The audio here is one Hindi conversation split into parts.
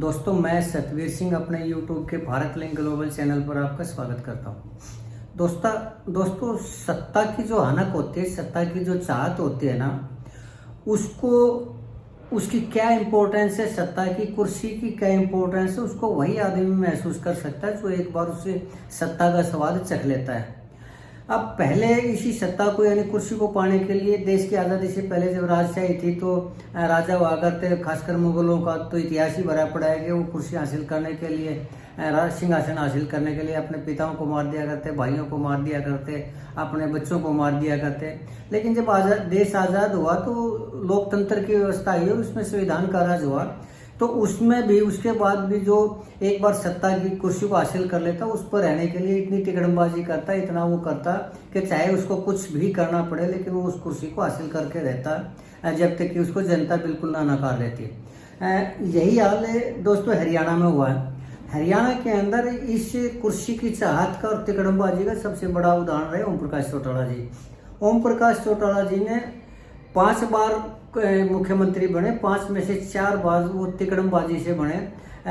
दोस्तों, मैं सतवीर सिंह अपने YouTube के भारत लिंक ग्लोबल चैनल पर आपका स्वागत करता हूँ। दोस्तों, सत्ता की जो हनक होती है, सत्ता की जो चाहत होती है ना, उसको उसकी क्या इम्पोर्टेंस है, सत्ता की कुर्सी की क्या इम्पोर्टेंस है, उसको वही आदमी महसूस कर सकता है जो एक बार उसे सत्ता का स्वाद चख लेता है। अब पहले इसी सत्ता को यानी कुर्सी को पाने के लिए देश की आज़ादी से पहले जब राजशाही थी तो राजा हुआ करते, खासकर मुगलों का तो इतिहास ही भरा पड़ा है कि वो कुर्सी हासिल करने के लिए, सिंहासन हासिल करने के लिए अपने पिताओं को मार दिया करते, भाइयों को मार दिया करते, अपने बच्चों को मार दिया करते। लेकिन जब देश आज़ाद हुआ तो लोकतंत्र की व्यवस्था आई और उसमें संविधान का राज हुआ, तो उसमें भी उसके बाद भी जो एक बार सत्ता की कुर्सी को हासिल कर लेता, उस पर रहने के लिए इतनी तिकड़मबाजी करता, इतना वो करता कि चाहे उसको कुछ भी करना पड़े लेकिन वो उस कुर्सी को हासिल करके रहता, जब तक कि उसको जनता बिल्कुल ना नकार लेती। यही हाल है दोस्तों हरियाणा में हुआ है। हरियाणा के अंदर इस कुर्सी की चाहत का और तिकड़मबाजी का सबसे बड़ा उदाहरण है ओम प्रकाश चौटाला जी। ओम प्रकाश चौटाला जी ने 5 बार मुख्यमंत्री बने, 5 में से 4 बार वो तिकड़मबाजी से बने।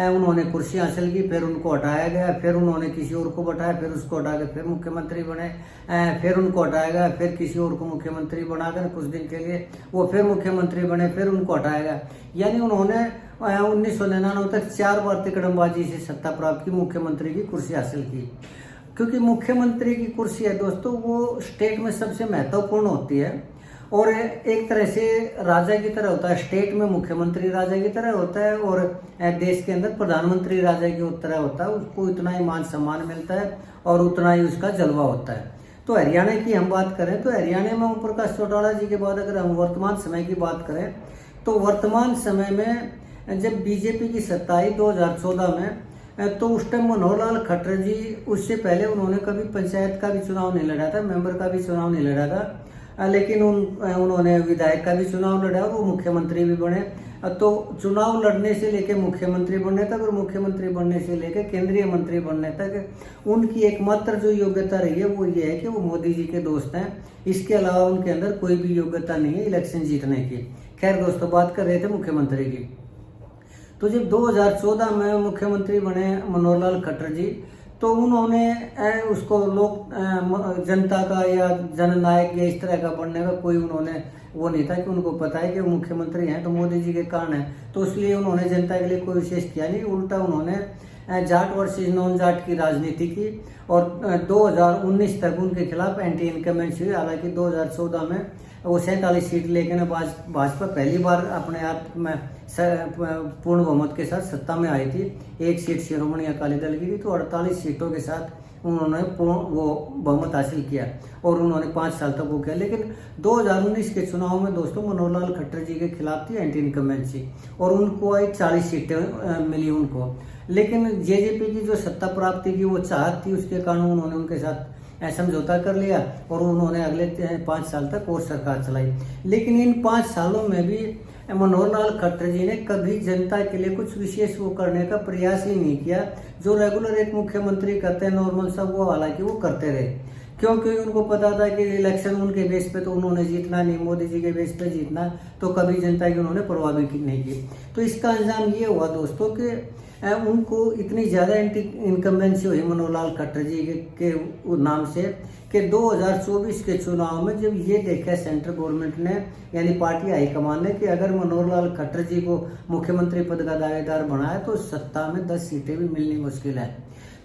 उन्होंने कुर्सी हासिल की, फिर उनको हटाया गया, फिर उन्होंने किसी और को बैठाया, फिर उसको हटा के फिर मुख्यमंत्री बने, फिर उनको हटाया गया, फिर किसी और को मुख्यमंत्री बनाकर कुछ दिन के लिए वो फिर मुख्यमंत्री बने, फिर उनको हटाया गया। यानी उन्होंने 1999 तक 4 बार तिकड़मबाजी से सत्ता प्राप्त की, मुख्यमंत्री की कुर्सी हासिल की। क्योंकि मुख्यमंत्री की कुर्सी है दोस्तों, वो स्टेट में सबसे महत्वपूर्ण होती है और एक तरह से राजा की तरह होता है। स्टेट में मुख्यमंत्री राजा की तरह होता है और देश के अंदर प्रधानमंत्री राजा की तरह होता है। उसको इतना ही मान सम्मान मिलता है और उतना ही उसका जलवा होता है। तो हरियाणा की हम बात करें तो हरियाणा में ओम प्रकाश चौटाला जी के बाद अगर हम वर्तमान समय की बात करें तो वर्तमान समय में जब बीजेपी की सत्ता आई 2014 में, तो उस टाइम मनोहर लाल खट्टर जी, उससे पहले उन्होंने कभी पंचायत का भी चुनाव नहीं लड़ा था, मेंबर का भी चुनाव नहीं लड़ा था, लेकिन उन्होंने विधायक का भी चुनाव लड़ा और वो मुख्यमंत्री भी बने। तो चुनाव लड़ने से लेकर मुख्यमंत्री बनने तक और मुख्यमंत्री बनने से लेकर केंद्रीय मंत्री बनने तक उनकी एकमात्र जो योग्यता रही है वो ये है कि वो मोदी जी के दोस्त हैं। इसके अलावा उनके अंदर कोई भी योग्यता नहीं है इलेक्शन जीतने की। खैर दोस्तों, बात कर रहे थे मुख्यमंत्री की। तो जब 2014 में मुख्यमंत्री बने मनोहर लाल खट्टर जी, तो उन्होंने उसको जनता का या जननायक या इस तरह का बनने का कोई उन्होंने वो नहीं था कि उनको पता है कि वो मुख्यमंत्री हैं तो मोदी जी के कारण है, तो इसलिए उन्होंने जनता के लिए कोई विशेष किया नहीं। उल्टा उन्होंने जाट वर्सेस नॉन जाट की राजनीति की और 2019 तक उनके खिलाफ एंटी इनकमेंसी हुई। हालांकि 2014 में वो 47 सीट लेकर भाजपा पहली बार अपने आप में पूर्ण बहुमत के साथ सत्ता में आई थी। 1 सीट शिरोमणि अकाली दल की थी, तो 48 सीटों के साथ उन्होंने वो बहुमत हासिल किया और उन्होंने 5 साल तक वो किया। लेकिन 2019 के चुनाव में दोस्तों मनोहर लाल खट्टर जी के खिलाफ थी एंटी इनकमेंसी और उनको आई 40 सीटें मिली उनको। लेकिन जेजेपी की जो सत्ता प्राप्ति की वो चाहत थी, उसके कारण उन्होंने उनके साथ समझौता कर लिया और उन्होंने अगले 5 साल तक और सरकार चलाई। लेकिन इन 5 सालों में भी मनोहर लाल खट्टर जी ने कभी जनता के लिए कुछ विशेष वो करने का प्रयास ही नहीं किया। जो रेगुलर एक मुख्यमंत्री करते हैं नॉर्मल सब, वो हालांकि वो करते रहे, क्योंकि उनको पता था कि इलेक्शन उनके बेस पे तो उन्होंने जीतना नहीं, मोदी जी के बेस पे जीतना, तो कभी जनता की उन्होंने परवाह भी नहीं की। तो इसका अंजाम ये हुआ दोस्तों कि उनको इतनी ज़्यादा एंटी इनकम्बेंसी हुई मनोहर लाल खट्टर जी के नाम से कि 2024 के चुनाव में जब ये देखा सेंट्रल गवर्नमेंट ने यानी पार्टी हाईकमान ने कि अगर मनोहर लाल खट्टर जी को मुख्यमंत्री पद का दावेदार बनाया तो सत्ता में 10 सीटें भी मिलनी मुश्किल है,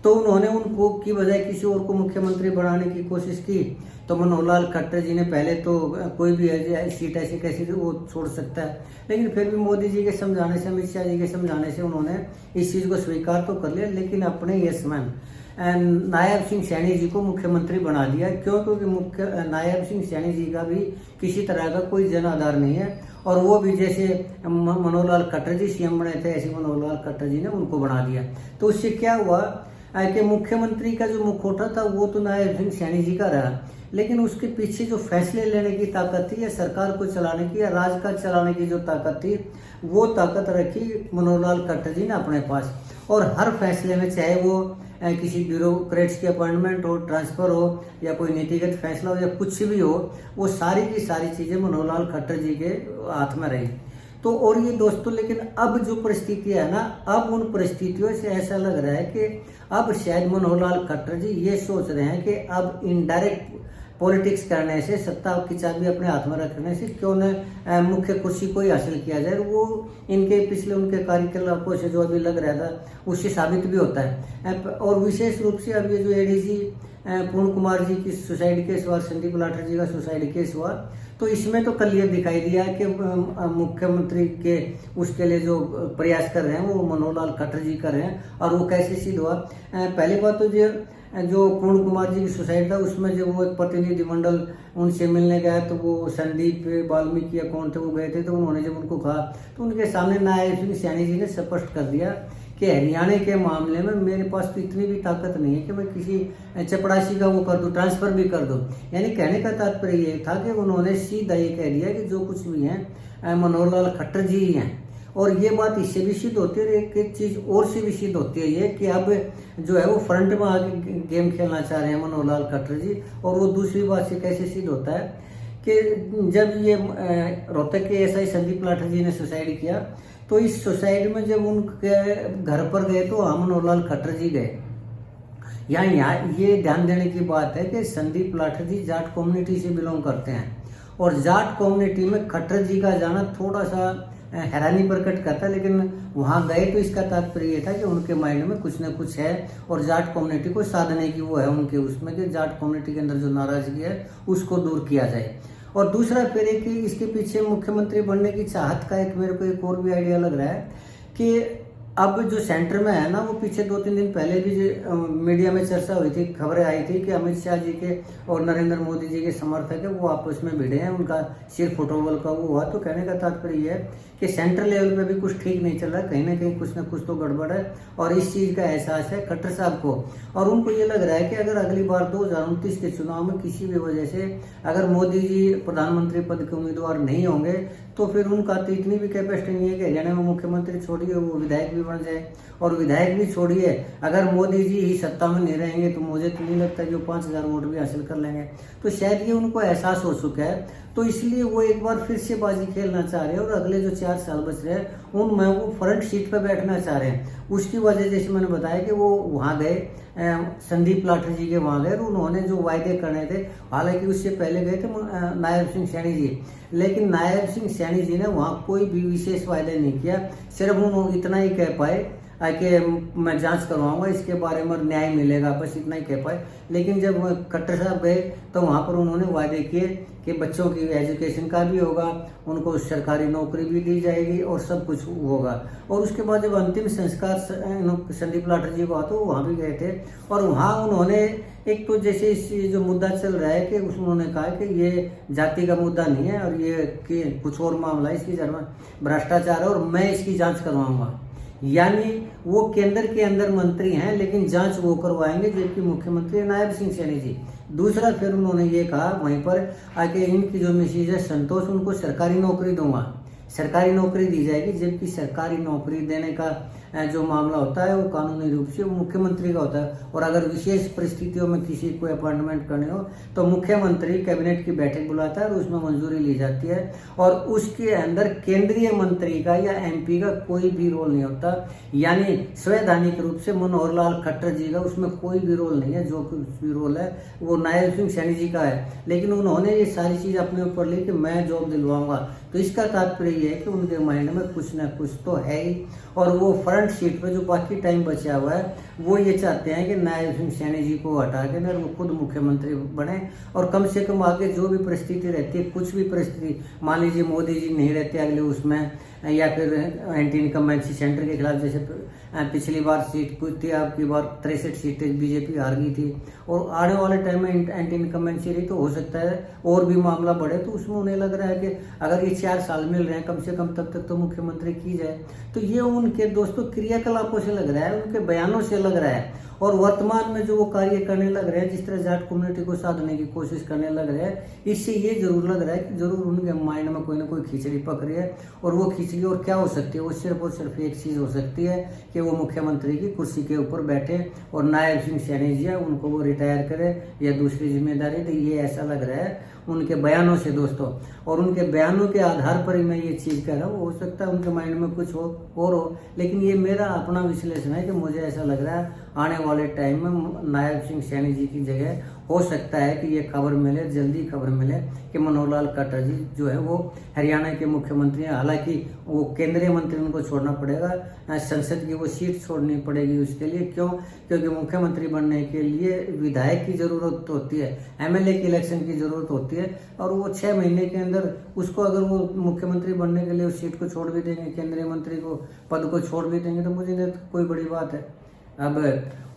तो उन्होंने उनको की बजाय किसी और को मुख्यमंत्री बनाने की कोशिश की। तो मनोहर लाल खट्टर जी ने पहले तो कोई भी सीट ऐसी कैसी थी वो छोड़ सकता है, लेकिन फिर भी मोदी जी के समझाने से, अमित शाह जी के समझाने से उन्होंने इस चीज़ को स्वीकार तो कर लिया, लेकिन अपने यशमैन नायब सिंह सैनी जी को मुख्यमंत्री बना दिया। क्यों? क्योंकि नायब सिंह सैनी जी का भी किसी तरह का कोई जन आधार नहीं है और वो भी जैसे मनोहर लाल खट्टर जी सीएम बने थे ऐसे मनोहर लाल खट्टर जी ने उनको बना दिया। तो उससे क्या हुआ कि मुख्यमंत्री का जो मुखौटा था वो तो नायब सिंह सैनी जी का रहा, लेकिन उसके पीछे जो फैसले लेने की ताकत थी या सरकार को चलाने की या राजकाज चलाने की जो ताकत थी वो ताकत रखी मनोहर लाल खट्टर जी ने अपने पास। और हर फैसले में चाहे वो किसी ब्यूरोक्रेट्स की अपॉइंटमेंट हो, ट्रांसफर हो या कोई नीतिगत फैसला हो या कुछ भी हो, वो सारी की सारी चीज़ें मनोहर लाल खट्टर जी के हाथ में रही। तो और ये दोस्तों, लेकिन अब जो परिस्थिति है ना, अब उन परिस्थितियों से ऐसा लग रहा है कि अब शायद मनोहर लाल खट्टर जी ये सोच रहे हैं कि अब इनडायरेक्ट पॉलिटिक्स करने से, सत्ता की चाबी अपने हाथ में रखने से क्यों न मुख्य कुर्सी को ही हासिल किया जाए। वो इनके पिछले उनके कार्यकलापों से जो अभी लग रहा था उससे साबित भी होता है। और विशेष रूप से अब ये जो एडीजी पूर्ण कुमार जी की सुसाइड केस हुआ, संदीप लाठर जी का सुसाइड केस हुआ, तो इसमें तो कल ये दिखाई दिया कि मुख्यमंत्री के उसके लिए जो प्रयास कर रहे हैं वो मनोहर लाल खट्टर जी कर रहे हैं। और वो कैसे सिद्ध हुआ? पहली बात तो जो पूर्ण कुमार जी की सुसाइड था उसमें जब वो एक प्रतिनिधिमंडल उनसे मिलने गया तो वो संदीप वाल्मीकि या कौन थे वो गए थे, तो उन्होंने जब उनको कहा तो उनके सामने नायब सिंह सैनी जी ने स्पष्ट कर दिया कि हरियाणा के मामले में मेरे पास तो इतनी भी ताकत नहीं है कि मैं किसी चपरासी का वो कर दूं, ट्रांसफर भी कर दूं। यानी कहने का तात्पर्य ये था कि उन्होंने सीधा ये कह दिया कि जो कुछ भी है मनोहर लाल खट्टर जी ही हैं। और ये बात इससे भी सिद्ध होती है, एक चीज और से भी सिद्ध होती है ये कि अब जो है वो फ्रंट में आके गेम खेलना चाह रहे हैं मनोहर लाल खट्टर जी। और वो दूसरी बात से कैसे सिद्ध होता है कि जब ये रोहतक के एसआई संदीप लाठर जी ने सुसाइड किया तो इस सुसाइड में जब उनके घर पर गए तो मनोहर लाल खट्टर जी गए। यहाँ ये ध्यान देने की बात है कि संदीप लाठर जी जाट कम्युनिटी से बिलोंग करते हैं और जाट कम्युनिटी में खट्टर जी का जाना थोड़ा सा हैरानी प्रकट करता है, लेकिन वहां गए तो इसका तात्पर्य ये था कि उनके माइंड में कुछ न कुछ है और जाट कम्युनिटी को साधने की वो है उनके उसमें कि जाट कम्युनिटी के अंदर जो नाराजगी है उसको दूर किया जाए। और दूसरा फिर एक इसके पीछे मुख्यमंत्री बनने की चाहत का एक मेरे को एक और भी आइडिया लग रहा है कि अब जो सेंटर में है ना, वो पीछे 2-3 दिन पहले भी मीडिया में चर्चा हुई थी, खबरें आई थी कि अमित शाह जी के और नरेंद्र मोदी जी के समर्थक है वो आपस में भिड़े हैं, उनका सिर्फ फुटबॉल का वो हुआ। तो कहने का तात्पर्य यह है कि सेंट्रल लेवल पे भी कुछ ठीक नहीं चल रहा है, कहीं ना कहीं कुछ ना कुछ तो गड़बड़ है और इस चीज़ का एहसास है खट्टर साहब को। और उनको ये लग रहा है कि अगर अगली बार 2029 के चुनाव में किसी भी वजह से अगर मोदी जी प्रधानमंत्री पद के उम्मीदवार नहीं होंगे तो फिर उनका तो इतनी भी कैपेसिटी नहीं है कि हरियाणा में मुख्यमंत्री छोड़िए वो विधायक भी बन जाए। और विधायक भी छोड़िए, अगर मोदी जी ही सत्ता में नहीं रहेंगे तो मुझे तो नहीं लगता कि वो 5000 वोट भी हासिल कर लेंगे। तो शायद ये उनको एहसास हो चुका है, तो इसलिए वो एक बार फिर से बाजी खेलना चाह रहे हैं और अगले जो 4 साल बच रहे हैं उनमें वो फ्रंट सीट पर बैठना चाह रहे हैं। उसकी वजह जैसे मैंने बताया कि वो वहाँ गए, संदीप लाठर जी के वहाँ गए, उन्होंने जो वायदे करने थे, हालांकि उससे पहले गए थे नायब सिंह सैनी जी, लेकिन नायब सिंह सैनी जी ने वहाँ कोई भी विशेष वायदे नहीं किया, सिर्फ उन्होंने इतना ही कह पाए कि मैं जांच करवाऊंगा, इसके बारे में न्याय मिलेगा, बस इतना ही कह पाए। लेकिन जब खट्टर साहब गए तो वहाँ पर उन्होंने वायदे किए कि बच्चों की एजुकेशन का भी होगा, उनको सरकारी नौकरी भी दी जाएगी और सब कुछ होगा। और उसके बाद जब अंतिम संस्कार संदीप लाठर जी को हुआ तो वहाँ भी गए थे और वहाँ उन्होंने एक तो जैसे इस जो मुद्दा चल रहा है कि उन्होंने कहा कि ये जाति का मुद्दा नहीं है और ये कि कुछ और मामला है, इसकी जरूरत भ्रष्टाचार है और मैं इसकी जांच करवाऊंगा। यानी वो केंद्र के अंदर मंत्री हैं लेकिन जांच वो करवाएंगे, जबकि मुख्यमंत्री नायब सिंह सैनी जी। दूसरा फिर उन्होंने ये कहा वहीं पर आके इनकी जो मिसेज है संतोष, उनको सरकारी नौकरी दूंगा, सरकारी नौकरी दी जाएगी, जबकि सरकारी नौकरी देने का जो मामला होता है वो कानूनी रूप से मुख्यमंत्री का होता है। और अगर विशेष परिस्थितियों में किसी को अपॉइंटमेंट करनी हो तो मुख्यमंत्री कैबिनेट की बैठक बुलाता है और उसमें मंजूरी ली जाती है और उसके अंदर केंद्रीय मंत्री का या एमपी का कोई भी रोल नहीं होता। यानी संवैधानिक रूप से मनोहर लाल खट्टर जी का उसमें कोई भी रोल नहीं है, जो कुछ भी रोल है वो नायब सिंह सैनी जी का है। लेकिन उन्होंने ये सारी चीज अपने ऊपर ली कि मैं जॉब दिलवाऊंगा, तो इसका तात्पर्य ये है कि उनके माइंड में कुछ ना कुछ तो है ही। और वो फ्रंट सीट पे जो बाकी टाइम बचा हुआ है वो ये चाहते हैं कि नायब सिंह सैनी जी को हटा के ना वो खुद मुख्यमंत्री बने और कम से कम आगे जो भी परिस्थिति रहती है, कुछ भी परिस्थिति, मान लीजिए मोदी जी नहीं रहते अगले उसमें या फिर एंटी इनकम्बेंसी सेंटर के खिलाफ, जैसे पिछली बार सीट कुछ थी, आपकी बार 63 सीटें बीजेपी हार गई थी और आने वाले टाइम में एंटी इनकम्बेंसी रही तो हो सकता है और भी मामला बढ़े। तो उसमें उन्हें लग रहा है कि अगर ये 4 साल मिल रहे हैं कम से कम तब तक तो मुख्यमंत्री की जाए। तो ये उनके दोस्तों क्रियाकलापों से लग रहा है, उनके बयानों से लग रहा है। और वर्तमान में जो वो कार्य करने लग रहे हैं, जिस तरह जाट कम्युनिटी को साधने की कोशिश करने लग रहे हैं, इससे ये जरूर लग रहा है कि जरूर उनके माइंड में कोई ना कोई खिचड़ी पक रही है। और वो खिचड़ी और क्या हो सकती है, वो सिर्फ और सिर्फ एक चीज़ हो सकती है कि वो मुख्यमंत्री की कुर्सी के ऊपर बैठे और नायब सिंह सैनी जी है उनको वो रिटायर करे या दूसरी जिम्मेदारी दे। ये ऐसा लग रहा है उनके बयानों से दोस्तों, और उनके बयानों के आधार पर ही मैं ये चीज़ कह रहा हूँ। हो सकता है उनके माइंड में कुछ और हो, लेकिन ये मेरा अपना विश्लेषण है कि मुझे ऐसा लग रहा है आने वाले टाइम में नायब सिंह सैनी जी की जगह हो सकता है कि ये खबर मिले, जल्दी खबर मिले कि मनोहर लाल खट्टर जी जो है वो हरियाणा के मुख्यमंत्री हैं। हालांकि वो केंद्रीय मंत्री उनको छोड़ना पड़ेगा, संसद की वो सीट छोड़नी पड़ेगी उसके लिए। क्यों? क्योंकि मुख्यमंत्री बनने के लिए विधायक की जरूरत होती है, एमएलए की इलेक्शन की जरूरत होती है, और वो 6 महीने के अंदर उसको अगर वो मुख्यमंत्री बनने के लिए उस सीट को छोड़ भी देंगे, केंद्रीय मंत्री को पद को छोड़ भी देंगे, तो मुझे नहीं कोई बड़ी बात है। अब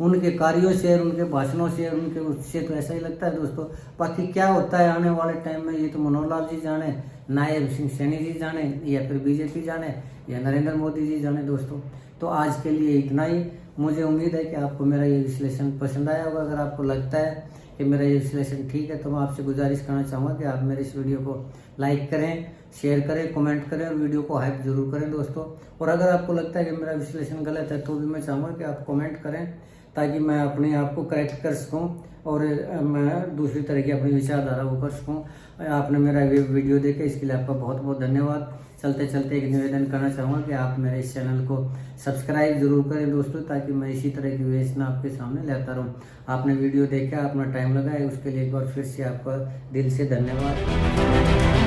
उनके कार्यों से और उनके भाषणों से और उनके उससे तो ऐसा ही लगता है दोस्तों। बाकी क्या होता है आने वाले टाइम में ये तो मनोहर लाल जी जाने, नायब सिंह सैनी जी जाने, या फिर बीजेपी जाने, या नरेंद्र मोदी जी जाने दोस्तों। तो आज के लिए इतना ही। मुझे उम्मीद है कि आपको मेरा ये विश्लेषण पसंद आया होगा। अगर आपको लगता है कि मेरा ये विश्लेषण ठीक है तो मैं आपसे गुजारिश करना चाहूँगा कि आप मेरे इस वीडियो को लाइक करें, शेयर करें, कमेंट करें और वीडियो को हाइप जरूर करें दोस्तों। और अगर आपको लगता है कि मेरा विश्लेषण गलत है तो भी मैं चाहूँगा कि आप कमेंट करें, ताकि मैं अपने आप को करेक्ट कर सकूँ और मैं दूसरी तरह की अपनी विचारधारा को कर सकूँ। आपने मेरा वीडियो देखे इसके लिए आपका बहुत बहुत धन्यवाद। चलते चलते एक निवेदन करना चाहूँगा कि आप मेरे इस चैनल को सब्सक्राइब जरूर करें दोस्तों, ताकि मैं इसी तरह की वीडियोस आपके सामने लाता रहूँ। आपने वीडियो देखा, अपना टाइम लगाया, उसके लिए एक बार फिर से आपका दिल से धन्यवाद।